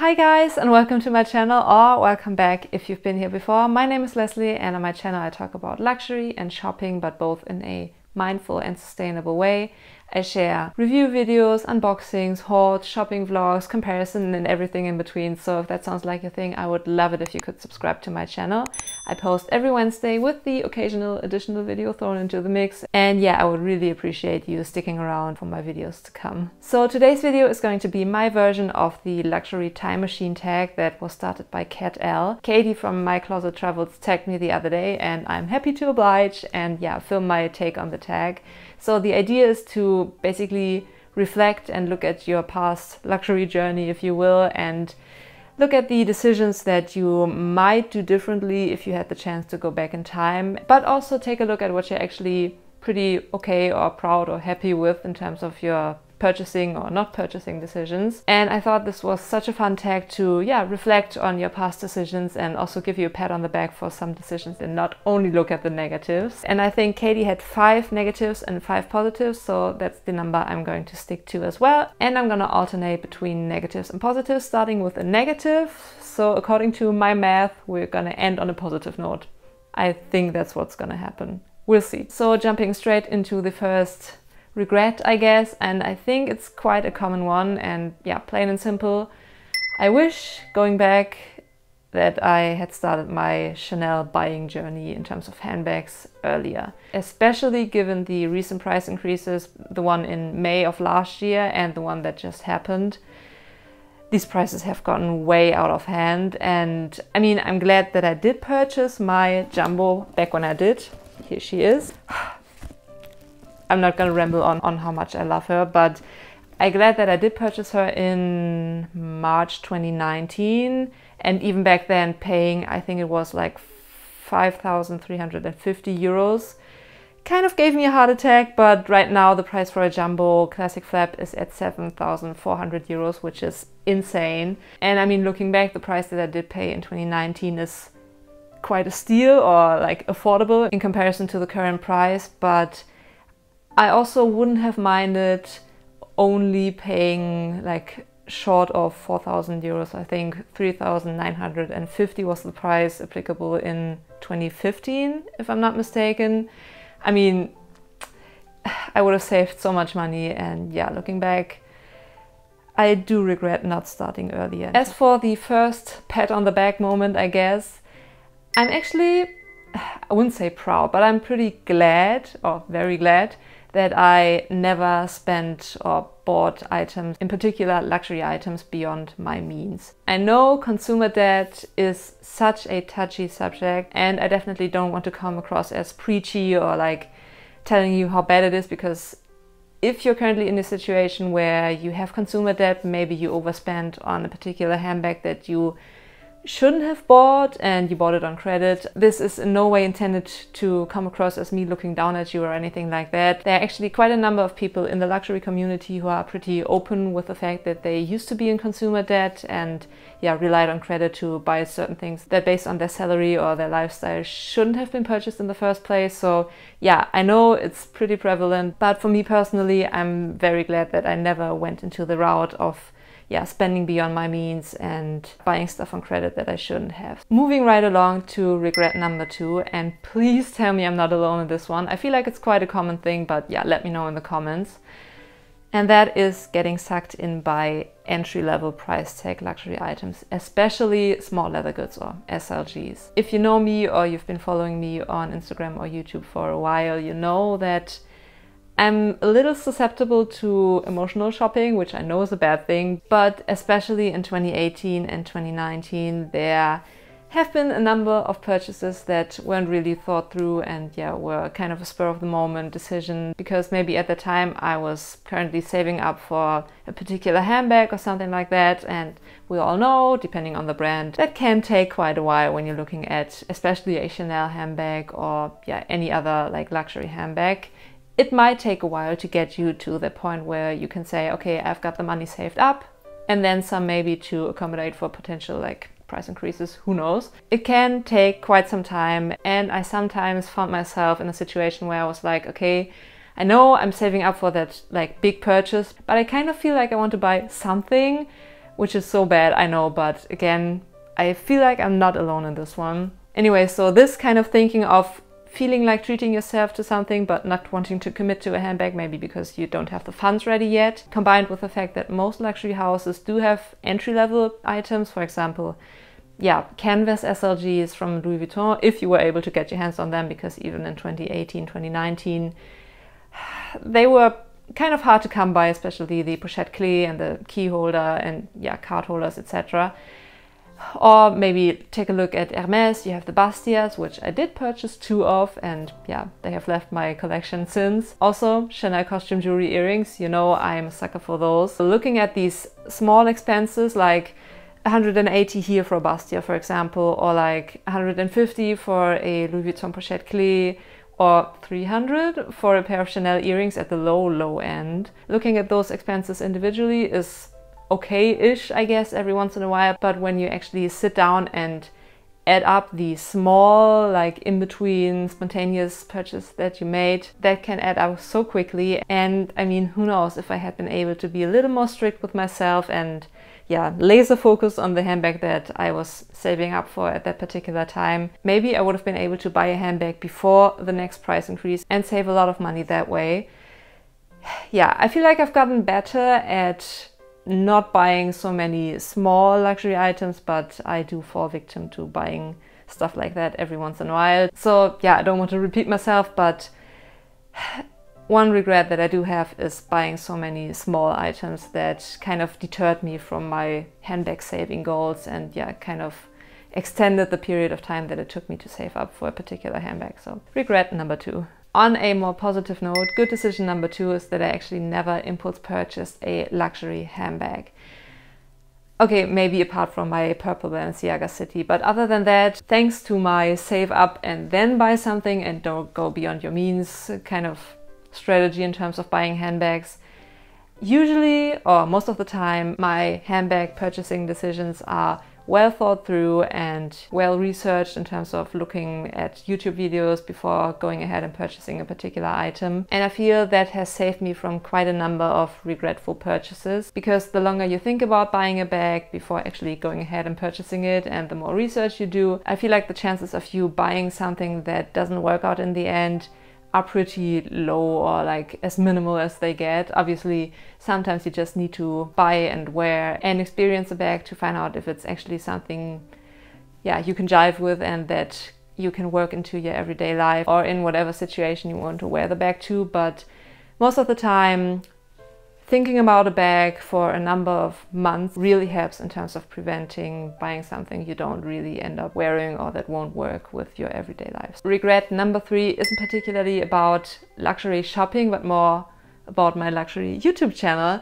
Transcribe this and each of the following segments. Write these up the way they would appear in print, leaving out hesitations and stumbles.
Hi guys, and welcome to my channel, or welcome back if you've been here before. My name is Lesley, and on my channel I talk about luxury and shopping, but both in a mindful and sustainable way. I share review videos, unboxings, hauls, shopping vlogs, comparison and everything in between. So if that sounds like your thing, I would love it if you could subscribe to my channel. I post every Wednesday with the occasional additional video thrown into the mix. And yeah, I would really appreciate you sticking around for my videos to come. So today's video is going to be my version of the luxury time machine tag that was started by CHA-NEL. Katie from myclosettravels tagged me the other day, and I'm happy to oblige and yeah, film my take on the tag. So the idea is to basically reflect and look at your past luxury journey, if you will, and look at the decisions that you might do differently if you had the chance to go back in time, but also take a look at what you're actually pretty okay or proud or happy with in terms of your purchasing or not purchasing decisions. And I thought this was such a fun tag to reflect on your past decisions and also give you a pat on the back for some decisions and not only look at the negatives. And I think Katie had 5 negatives and 5 positives, so that's the number I'm going to stick to as well. And I'm gonna alternate between negatives and positives, starting with a negative. So according to my math, we're gonna end on a positive note. I think that's what's gonna happen. We'll see. So jumping straight into the first regret, I guess, and I think it's quite a common one, and yeah, plain and simple. I wish, going back, that I had started my CHA-NEL buying journey in terms of handbags earlier, especially given the recent price increases, the one in May of last year and the one that just happened. These prices have gotten way out of hand, and I mean, I'm glad that I did purchase my jumbo back when I did. Here she is. I'm not gonna ramble on how much I love her, but I'm glad that I did purchase her in March 2019, and even back then paying, I think it was like 5,350 euros. Kind of gave me a heart attack, but right now the price for a jumbo classic flap is at 7,400 euros, which is insane. And I mean, looking back, the price that I did pay in 2019 is quite a steal, or like affordable in comparison to the current price, but I also wouldn't have minded only paying like short of 4,000 euros. I think 3,950 was the price applicable in 2015, if I'm not mistaken. I mean, I would have saved so much money, and yeah, looking back, I do regret not starting earlier. As for the first pat on the back moment, I guess, I'm actually, I wouldn't say proud, but I'm pretty glad, or very glad, that I never spent or bought items, in particular luxury items, beyond my means. I know consumer debt is such a touchy subject, and I definitely don't want to come across as preachy or like telling you how bad it is, because if you're currently in a situation where you have consumer debt, maybe you overspent on a particular handbag that you shouldn't have bought and you bought it on credit. This is in no way intended to come across as me looking down at you or anything like that. There are actually quite a number of people in the luxury community who are pretty open with the fact that they used to be in consumer debt and yeah, relied on credit to buy certain things that based on their salary or their lifestyle shouldn't have been purchased in the first place. So yeah, I know it's pretty prevalent, but for me personally, I'm very glad that I never went into the route of spending beyond my means and buying stuff on credit that I shouldn't have. Moving right along to regret number 2, and please tell me I'm not alone in this one. I feel like it's quite a common thing, but yeah, let me know in the comments. And that is getting sucked in by entry-level price tag luxury items, especially small leather goods or SLGs. If you know me or you've been following me on Instagram or YouTube for a while, you know that I'm a little susceptible to emotional shopping, which I know is a bad thing, but especially in 2018 and 2019, there have been a number of purchases that weren't really thought through and were kind of a spur of the moment decision, because maybe at the time I was currently saving up for a particular handbag or something like that, and we all know, depending on the brand, that can take quite a while when you're looking at especially a CHA-NEL handbag or any other like luxury handbag. It might take a while to get you to the point where you can say, okay, I've got the money saved up, and then some maybe to accommodate for potential like price increases, who knows. It can take quite some time, and I sometimes found myself in a situation where I was like, okay, I know I'm saving up for that like big purchase, but I kind of feel like I want to buy something which is so bad, I know, but again, I feel like I'm not alone in this one. Anyway, so this kind of thinking of feeling like treating yourself to something but not wanting to commit to a handbag, maybe because you don't have the funds ready yet, combined with the fact that most luxury houses do have entry-level items, for example, yeah, canvas SLGs from Louis Vuitton, if you were able to get your hands on them, because even in 2018, 2019, they were kind of hard to come by, especially the pochette clé and the key holder and yeah, card holders, etc. Or maybe take a look at Hermes. You have the Bastias, which I did purchase 2 of, and yeah, they have left my collection since. Also, CHA-NEL costume jewelry earrings, you know I'm a sucker for those. So looking at these small expenses, like 180 here for a Bastia, for example, or like 150 for a Louis Vuitton pochette clé, or 300 for a pair of CHA-NEL earrings at the low end. Looking at those expenses individually is okay-ish, I guess, every once in a while, but when you actually sit down and add up the small, like in-between spontaneous purchase that you made, that can add up so quickly. And I mean, who knows, if I had been able to be a little more strict with myself and yeah, laser focus on the handbag that I was saving up for at that particular time, maybe I would have been able to buy a handbag before the next price increase and save a lot of money that way. Yeah, I feel like I've gotten better at not buying so many small luxury items, but I do fall victim to buying stuff like that every once in a while. So yeah, I don't want to repeat myself, but one regret that I do have is buying so many small items that kind of deterred me from my handbag saving goals and yeah, kind of extended the period of time that it took me to save up for a particular handbag. So regret number 2. On a more positive note, good decision number 2 is that I actually never impulse purchased a luxury handbag. Okay, maybe apart from my purple Balenciaga City, but other than that, thanks to my save up and then buy something and don't go beyond your means kind of strategy in terms of buying handbags, usually, or most of the time, my handbag purchasing decisions are well thought through and well researched in terms of looking at YouTube videos before going ahead and purchasing a particular item. And I feel that has saved me from quite a number of regretful purchases, because the longer you think about buying a bag before actually going ahead and purchasing it, and the more research you do, I feel like the chances of you buying something that doesn't work out in the end are pretty low, or like as minimal as they get. Obviously, sometimes you just need to buy and wear and experience a bag to find out if it's actually something, yeah, you can jive with and that you can work into your everyday life or in whatever situation you want to wear the bag to. But most of the time, thinking about a bag for a number of months really helps in terms of preventing buying something you don't really end up wearing or that won't work with your everyday life. Regret number 3 isn't particularly about luxury shopping, but more about my luxury YouTube channel.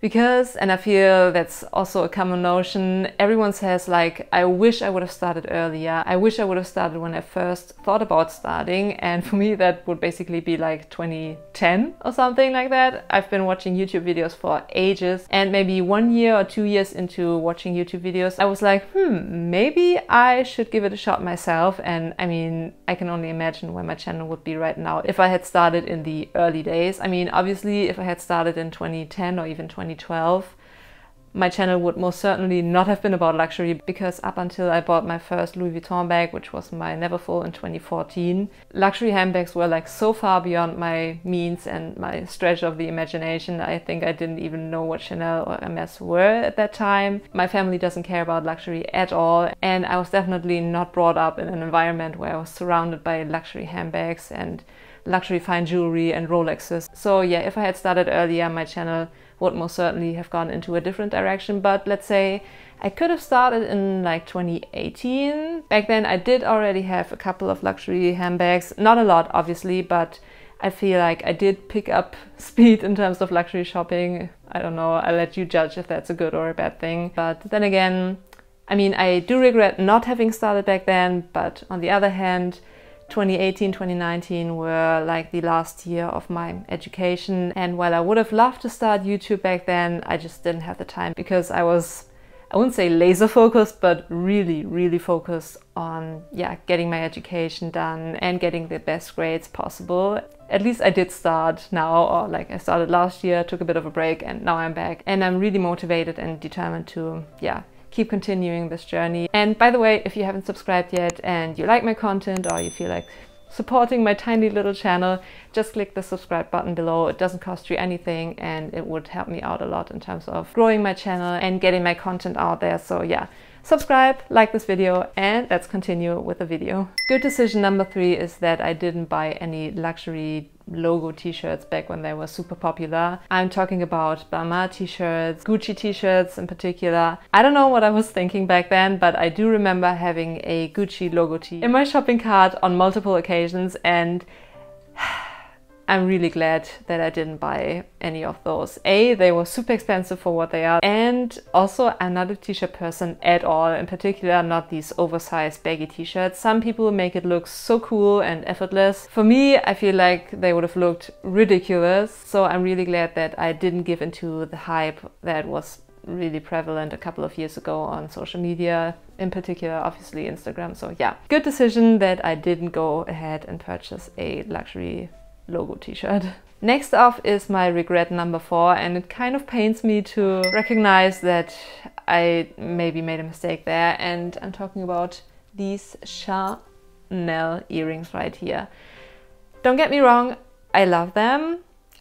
Because, and I feel that's also a common notion, everyone says like, I wish I would have started earlier. I wish I would have started when I first thought about starting. And for me, that would basically be like 2010 or something like that. I've been watching YouTube videos for ages, and maybe 1 year or 2 years into watching YouTube videos, I was like, maybe I should give it a shot myself. And I mean, I can only imagine where my channel would be right now if I had started in the early days. I mean, obviously, if I had started in 2010 or even 2012, my channel would most certainly not have been about luxury, because up until I bought my first Louis Vuitton bag, which was my Neverfull in 2014, luxury handbags were like so far beyond my means and my stretch of the imagination. I think I didn't even know what CHA-NEL or Hermes were at that time. My family doesn't care about luxury at all, and I was definitely not brought up in an environment where I was surrounded by luxury handbags and luxury fine jewelry and Rolexes. So yeah, if I had started earlier, my channel would most certainly have gone into a different direction. But let's say I could have started in like 2018. Back then I did already have a couple of luxury handbags, not a lot obviously, but I feel like I did pick up speed in terms of luxury shopping. I don't know, I'll let you judge if that's a good or a bad thing. But then again, I mean, I do regret not having started back then, but on the other hand, 2018, 2019 were like the last year of my education, and while I would have loved to start YouTube back then, I just didn't have the time because I was I wouldn't say laser focused, but really focused on, yeah, getting my education done and getting the best grades possible. At least I did start now, or like I started last year, took a bit of a break, and now I'm back. And I'm really motivated and determined to, yeah, keep continuing this journey. And by the way, if you haven't subscribed yet and you like my content, or you feel like supporting my tiny little channel, just click the subscribe button below. It doesn't cost you anything and it would help me out a lot in terms of growing my channel and getting my content out there. So yeah, subscribe, like this video, and let's continue with the video. Good decision number 3 is that I didn't buy any luxury logo t-shirts back when they were super popular. I'm talking about Balmain t-shirts, Gucci t-shirts in particular. I don't know what I was thinking back then, but I do remember having a Gucci logo tee in my shopping cart on multiple occasions, and I'm really glad that I didn't buy any of those. A, they were super expensive for what they are, and also I'm not a t-shirt person at all, in particular not these oversized baggy t-shirts. Some people make it look so cool and effortless. For me, I feel like they would have looked ridiculous, so I'm really glad that I didn't give into the hype that was really prevalent a couple of years ago on social media, in particular obviously Instagram. So yeah, good decision that I didn't go ahead and purchase a luxury logo t-shirt. Next up is my regret number 4, and it kind of pains me to recognize that I maybe made a mistake there, and I'm talking about these CHA-NEL earrings right here. Don't get me wrong, I love them.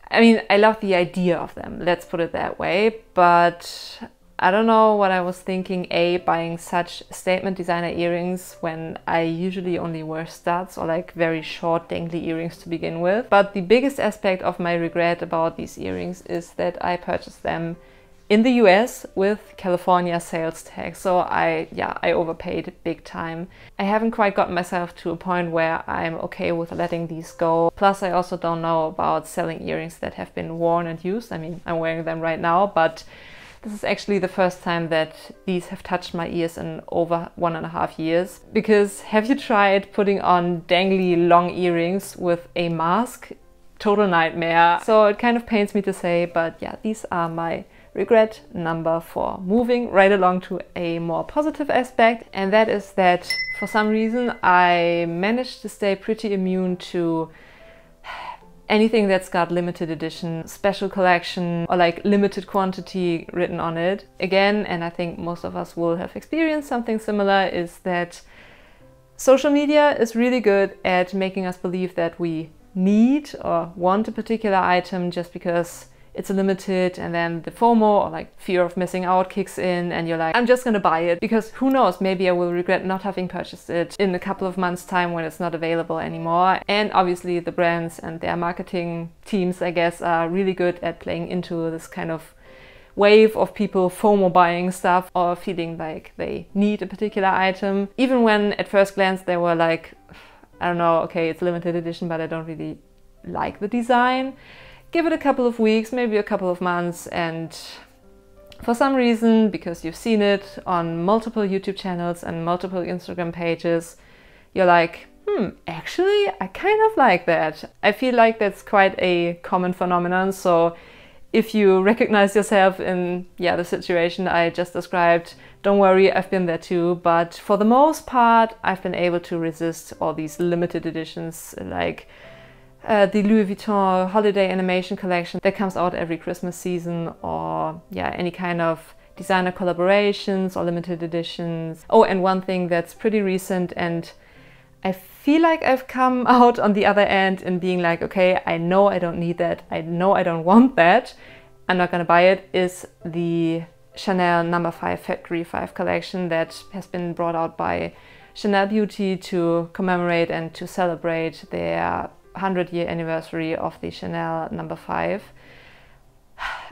I mean, I love the idea of them, let's put it that way, but I don't know what I was thinking, A, buying such statement designer earrings when I usually only wear studs or like very short dangly earrings to begin with. But the biggest aspect of my regret about these earrings is that I purchased them in the US with California sales tax. So I overpaid big time. I haven't quite gotten myself to a point where I'm okay with letting these go. Plus I also don't know about selling earrings that have been worn and used. I mean, I'm wearing them right now, but this is actually the first time that these have touched my ears in over 1.5 years. Because have you tried putting on dangly long earrings with a mask? Total nightmare. So it kind of pains me to say, but yeah, these are my regret number 4. Moving right along to a more positive aspect, and that is that for some reason I managed to stay pretty immune to anything that's got limited edition, special collection, or like limited quantity written on it. Again, and I think most of us will have experienced something similar, is that social media is really good at making us believe that we need or want a particular item just because it's a limited, and then the FOMO, or like fear of missing out, kicks in and you're like, I'm just gonna buy it because who knows, maybe I will regret not having purchased it in a couple of months time when it's not available anymore. And obviously the brands and their marketing teams, I guess, are really good at playing into this kind of wave of people FOMO buying stuff or feeling like they need a particular item. Even when at first glance they were like, I don't know, okay, it's limited edition, but I don't really like the design. Give it a couple of weeks, maybe a couple of months, and for some reason, because you've seen it on multiple YouTube channels and multiple Instagram pages, you're like, actually, I kind of like that. I feel like that's quite a common phenomenon. So if you recognize yourself in the situation I just described, don't worry, I've been there too. But for the most part, I've been able to resist all these limited editions, like the Louis Vuitton holiday animation collection that comes out every Christmas season, or any kind of designer collaborations or limited editions. Oh, and one thing that's pretty recent, and I feel like I've come out on the other end and being like, okay, I know I don't need that, I know I don't want that, I'm not gonna buy it, is the CHA-NEL No. 5 Factory 5 collection that has been brought out by Chanel Beauty to commemorate and to celebrate their 100-year anniversary of the CHA-NEL No. 5.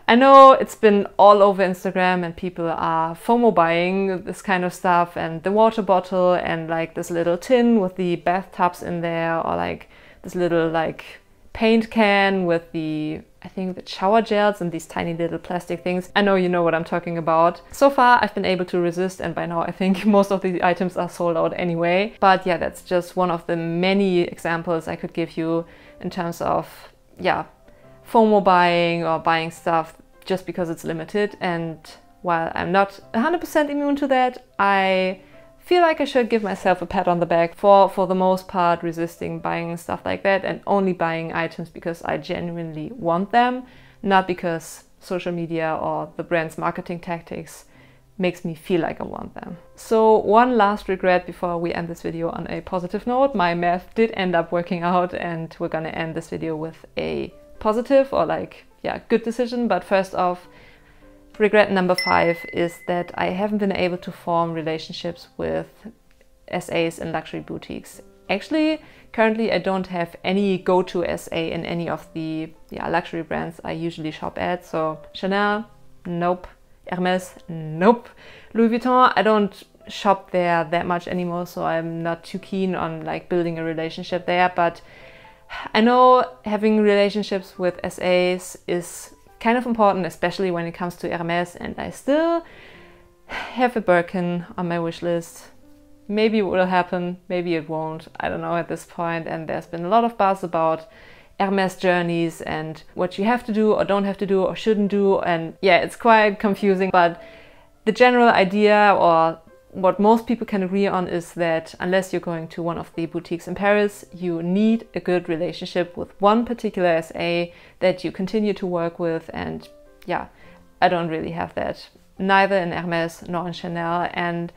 I know it's been all over Instagram and people are FOMO buying this kind of stuff, and the water bottle and like this little tin with the bathtubs in there, or like this little like paint can with the, I think, the shower gels and these tiny little plastic things. I know you know what I'm talking about. So far I've been able to resist, and by now I think most of the items are sold out anyway. But yeah, that's just one of the many examples I could give you in terms of FOMO buying or buying stuff just because it's limited. And while I'm not 100% immune to that, I feel like I should give myself a pat on the back for the most part resisting buying stuff like that and only buying items because I genuinely want them, not because social media or the brand's marketing tactics makes me feel like I want them. So one last regret before we end this video on a positive note. My math did end up working out and we're gonna end this video with a positive or like, yeah, good decision. But first off, regret number 5 is that I haven't been able to form relationships with SAs in luxury boutiques. Actually, currently I don't have any go-to SA in any of the luxury brands I usually shop at. So Chanel, nope. Hermes, nope. Louis Vuitton, I don't shop there that much anymore, so I'm not too keen on like building a relationship there. But I know having relationships with SAs is kind of important, especially when it comes to Hermes, and I still have a Birkin on my wish list. Maybe it will happen, maybe it won't, I don't know at this point. And there's been a lot of buzz about Hermes journeys and what you have to do or don't have to do or shouldn't do, and yeah, it's quite confusing. But the general idea, or what most people can agree on, is that unless you're going to one of the boutiques in Paris, you need a good relationship with one particular SA that you continue to work with. And yeah, I don't really have that, neither in Hermes nor in Chanel. And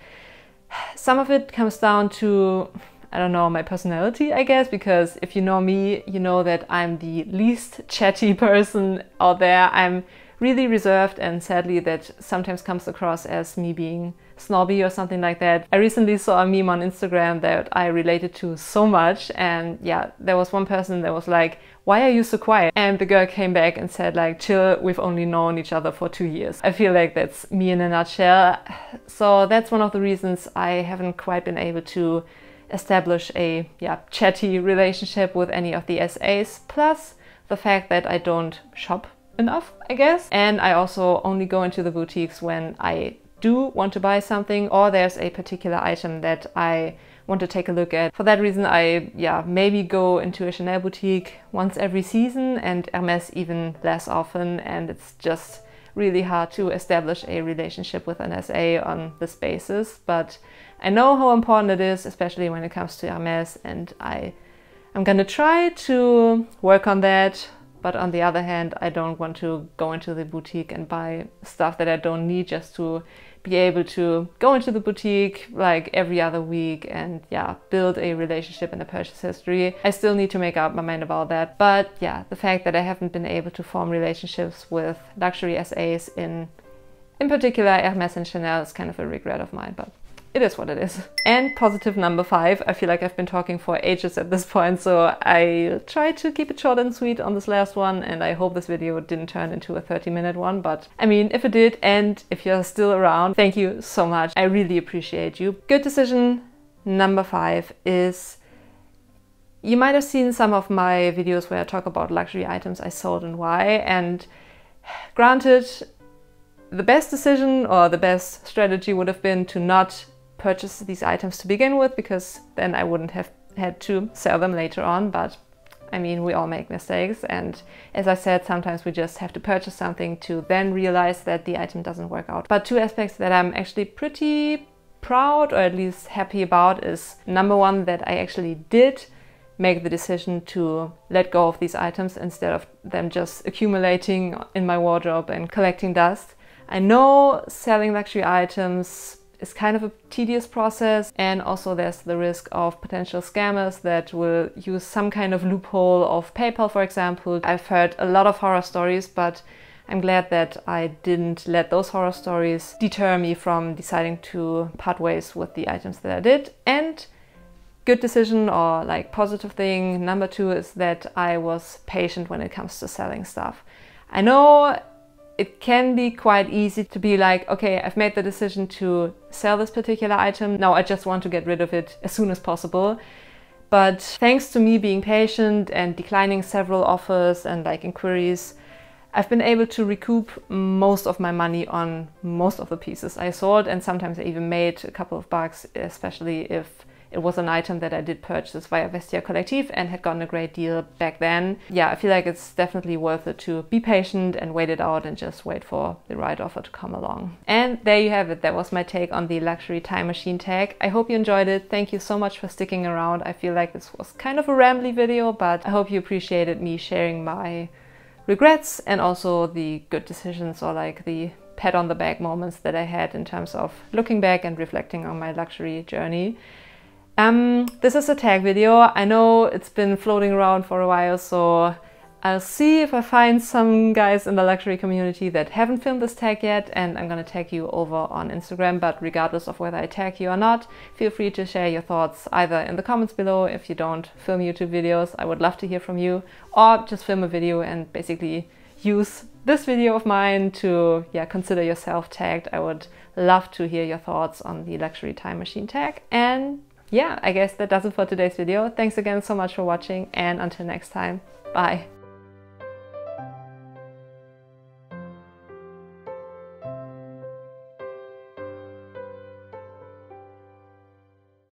some of it comes down to, I don't know, my personality, I guess, because if you know me, you know that I'm the least chatty person out there. I'm really reserved, and sadly that sometimes comes across as me being snobby or something like that. I recently saw a meme on Instagram that I related to so much, and yeah, there was one person that was like, "Why are you so quiet?" And the girl came back and said like, "Chill, we've only known each other for 2 years." I feel like that's me in a nutshell. So that's one of the reasons I haven't quite been able to establish a chatty relationship with any of the SAs, plus the fact that I don't shop enough, I guess. And I also only go into the boutiques when I do want to buy something or there's a particular item that I want to take a look at. For that reason, I maybe go into a Chanel boutique once every season and Hermes even less often, and it's just really hard to establish a relationship with an SA on this basis. But I know how important it is, especially when it comes to Hermes, and I'm gonna try to work on that. But on the other hand, I don't want to go into the boutique and buy stuff that I don't need just to be able to go into the boutique like every other week and build a relationship and a purchase history. I still need to make up my mind about that. But yeah, the fact that I haven't been able to form relationships with luxury SAs in particular Hermes and Chanel is kind of a regret of mine, but it is what it is. And positive number 5, I feel like I've been talking for ages at this point, so I tried to keep it short and sweet on this last one, and I hope this video didn't turn into a 30-minute one, but I mean, if it did, and if you're still around, thank you so much. I really appreciate you. Good decision number 5 is, you might have seen some of my videos where I talk about luxury items I sold and why, and granted, the best decision or the best strategy would have been to not purchase these items to begin with, because then I wouldn't have had to sell them later on. But I mean, we all make mistakes, and as I said, sometimes we just have to purchase something to then realize that the item doesn't work out. But 2 aspects that I'm actually pretty proud, or at least happy about, is number 1, that I actually did make the decision to let go of these items instead of them just accumulating in my wardrobe and collecting dust. I know selling luxury items is kind of a tedious process, and also there's the risk of potential scammers that will use some kind of loophole of PayPal, for example. I've heard a lot of horror stories, but I'm glad that I didn't let those horror stories deter me from deciding to part ways with the items that I did. And good decision, or like positive thing number 2, is that I was patient when it comes to selling stuff. I know it can be quite easy to be like, okay, I've made the decision to sell this particular item, now I just want to get rid of it as soon as possible. But thanks to me being patient and declining several offers and like inquiries, I've been able to recoup most of my money on most of the pieces I sold, and sometimes I even made a couple of bucks, especially if it was an item that I did purchase via Vestiaire Collective and had gotten a great deal back then. Yeah, I feel like it's definitely worth it to be patient and wait it out and just wait for the right offer to come along. And there you have it. That was my take on the luxury time machine tag. I hope you enjoyed it. Thank you so much for sticking around. I feel like this was kind of a rambly video, but I hope you appreciated me sharing my regrets and also the good decisions, or like the pat on the back moments that I had in terms of looking back and reflecting on my luxury journey. This is a tag video. I know it's been floating around for a while, so I'll see if I find some guys in the luxury community that haven't filmed this tag yet, and I'm gonna tag you over on Instagram. But regardless of whether I tag you or not, feel free to share your thoughts either in the comments below. If you don't film YouTube videos, I would love to hear from you, or just film a video and basically use this video of mine to consider yourself tagged. I would love to hear your thoughts on the luxury time machine tag. And yeah, I guess that does it for today's video. Thanks again so much for watching, and until next time, bye.